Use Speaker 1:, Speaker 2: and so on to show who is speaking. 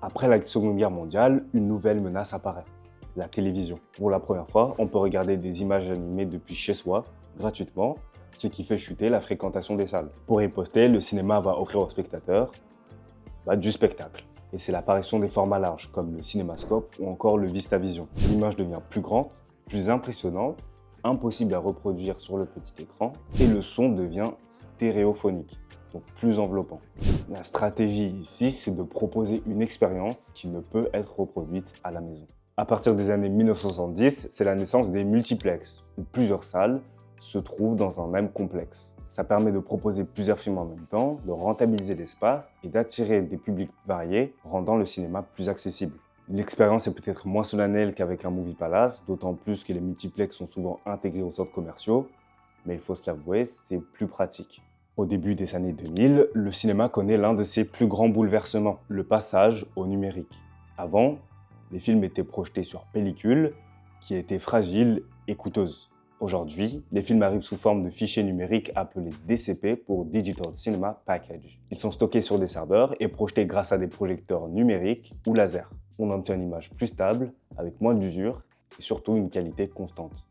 Speaker 1: Après la Seconde Guerre mondiale, une nouvelle menace apparaît, la télévision. Pour la première fois, on peut regarder des images animées depuis chez soi, gratuitement, ce qui fait chuter la fréquentation des salles. Pour riposter, le cinéma va offrir aux spectateurs du spectacle. Et c'est l'apparition des formats larges, comme le cinémascope ou encore le VistaVision. L'image devient plus grande, plus impressionnante, impossible à reproduire sur le petit écran, et le son devient stéréophonique, donc plus enveloppant. La stratégie ici, c'est de proposer une expérience qui ne peut être reproduite à la maison. À partir des années 1970, c'est la naissance des multiplexes, où plusieurs salles se trouvent dans un même complexe. Ça permet de proposer plusieurs films en même temps, de rentabiliser l'espace et d'attirer des publics variés, rendant le cinéma plus accessible. L'expérience est peut-être moins solennelle qu'avec un Movie Palace, d'autant plus que les multiplexes sont souvent intégrés aux centres commerciaux, mais il faut se l'avouer, c'est plus pratique. Au début des années 2000, le cinéma connaît l'un de ses plus grands bouleversements, le passage au numérique. Avant, les films étaient projetés sur pellicule, qui étaient fragiles et coûteuses. Aujourd'hui, les films arrivent sous forme de fichiers numériques appelés DCP pour Digital Cinema Package. Ils sont stockés sur des serveurs et projetés grâce à des projecteurs numériques ou laser. On obtient une image plus stable, avec moins d'usure et surtout une qualité constante.